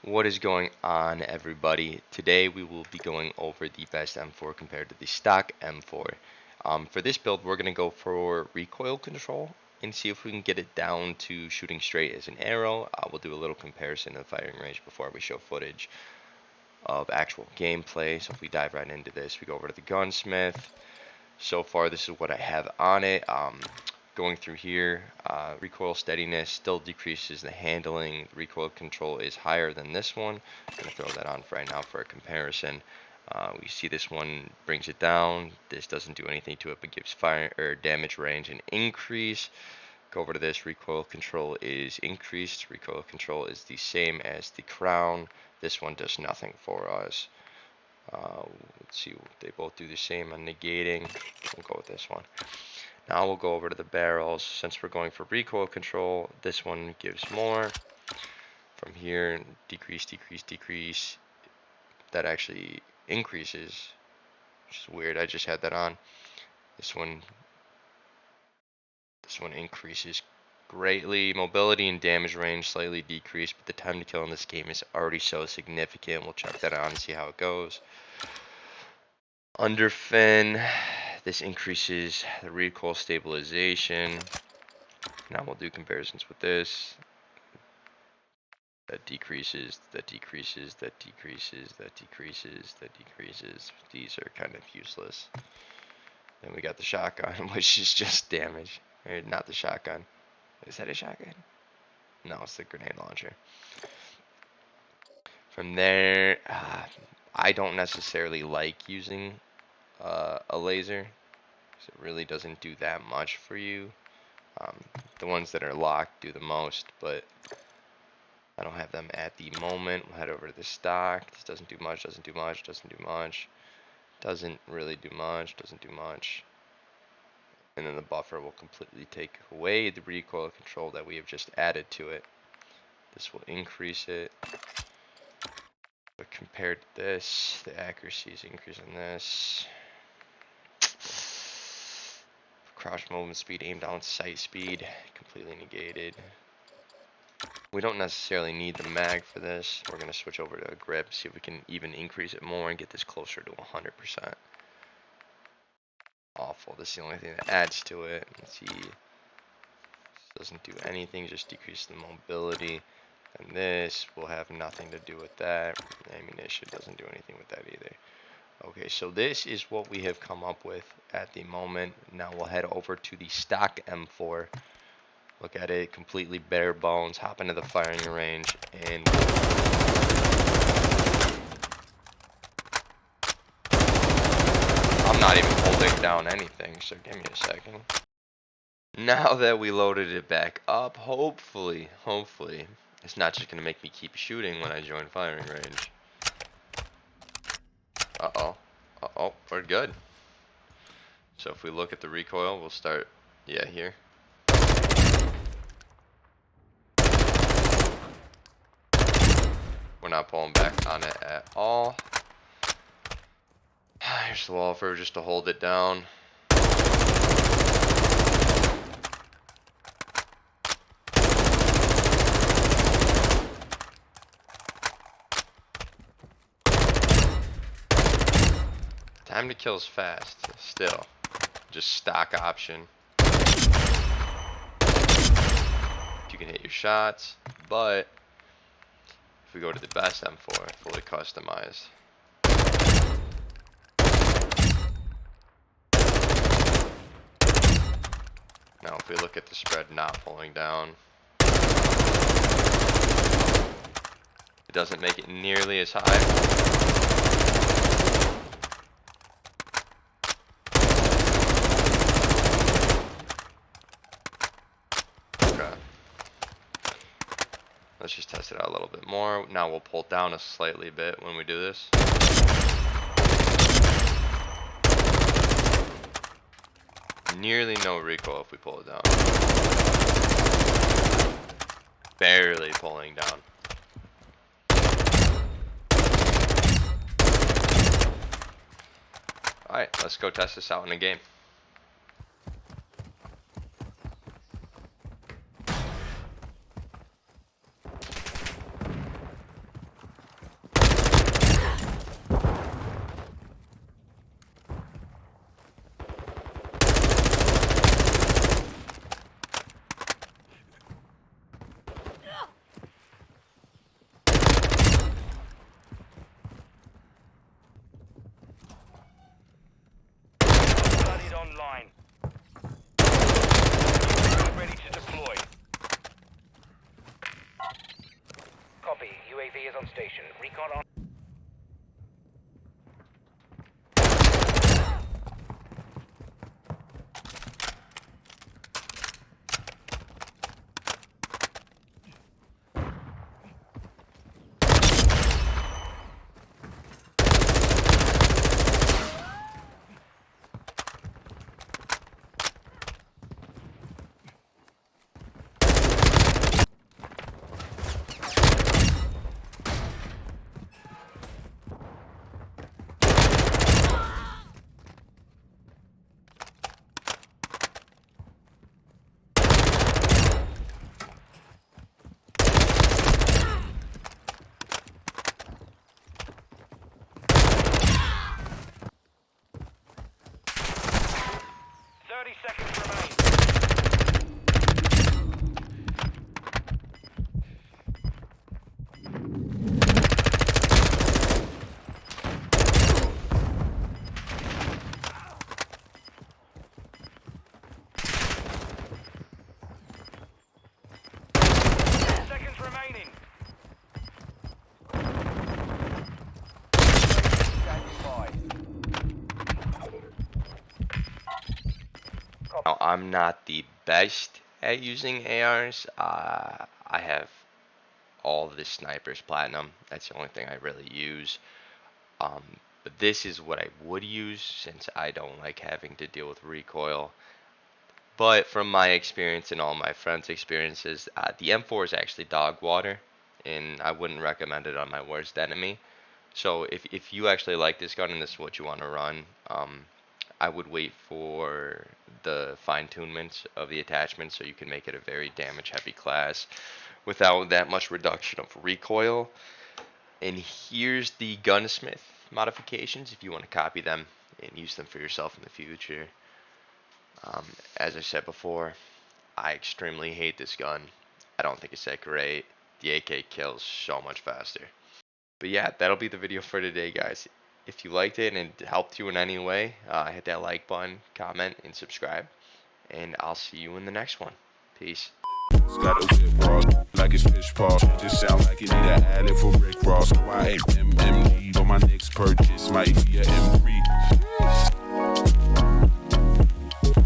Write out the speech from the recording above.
What is going on, everybody? Today we will be going over the best M4 compared to the stock M4. For this build, we're going to go for recoil control and see if we can get it down to shooting straight as an arrow. We'll do a little comparison of the firing range before we show footage of actual gameplay. So if we dive right into this, we go over to the gunsmith. So far, this is what I have on it. Going through here, recoil steadiness still decreases the handling. The recoil control is higher than this one. I'm going to throw that on for right now for a comparison. We see this one brings it down. This doesn't do anything to it, but gives fire or damage range an increase. Go over to this. Recoil control is increased. Recoil control is the same as the crown. This one does nothing for us. Let's see, they both do the same on negating. We'll go with this one. Now we'll go over to the barrels. Since we're going for recoil control, this one gives more. From here, decrease, decrease, decrease. That actually increases, which is weird. I just had that on. This one increases greatly. Mobility and damage range slightly decreased, but the time to kill in this game is already so significant. We'll check that on and see how it goes. Under fin, this increases the recoil stabilization. Now we'll do comparisons with this. That decreases, that decreases, that decreases, that decreases, that decreases. These are kind of useless. Then we got the shotgun, which is just damage. Or not the shotgun. Is that a shotgun? No, it's the grenade launcher. From there, I don't necessarily like using a laser, because it really doesn't do that much for you. The ones that are locked do the most, but I don't have them at the moment. We'll head over to the stock. This doesn't do much, doesn't do much, doesn't do much. Doesn't really do much, doesn't do much. And then the buffer will completely take away the recoil control that we have just added to it. This will increase it. But compared to this, the accuracy is increasing this. Crouch movement speed, aim down sight speed, completely negated. We don't necessarily need the mag for this. We're going to switch over to a grip, see if we can even increase it more and get this closer to 100%. Awful. This is the only thing that adds to it. Let's see. This doesn't do anything, just decrease the mobility. And this will have nothing to do with that. Ammunition doesn't do anything with that either. Okay, so this is what we have come up with at the moment. Now we'll head over to the stock M4. Look at it, completely bare bones. Hop into the firing range, and I'm not even holding down anything, so give me a second. Now that we loaded it back up, hopefully, it's not just going to make me keep shooting when I join firing range. Uh-oh, we're good. So if we look at the recoil, we'll start, here. We're not pulling back on it at all. Here's the wall just to hold it down. Time to kill is fast, still. Just stock option. You can hit your shots, but if we go to the best M4, fully customized. Now if we look at the spread not pulling down, it doesn't make it nearly as high. Let's just test it out a little bit more. Now we'll pull down a slightly bit when we do this. Nearly no recoil if we pull it down. Barely pulling down. Alright, let's go test this out in a game. Copy. UAV is on station. Recon on. Now, I'm not the best at using ARs. I have all the snipers platinum. That's the only thing I really use. But this is what I would use since I don't like having to deal with recoil. But from my experience and all my friends' experiences, the M4 is actually dog water, and I wouldn't recommend it on my worst enemy. So if you actually like this gun and this is what you want to run, I would wait for the fine-tunements of the attachment so you can make it a very damage-heavy class without that much reduction of recoil. And here's the gunsmith modifications if you want to copy them and use them for yourself in the future. As I said before, I extremely hate this gun. I don't think it's that great. The AK kills so much faster. But yeah, that'll be the video for today, guys. If you liked it and it helped you in any way, hit that like button, comment, and subscribe. And I'll see you in the next one. Peace. Got a whip raw, like it's fish paw. Just sound like it need an ad for Rick Ross. So I ain't MMD on my next purchase. Might be a M3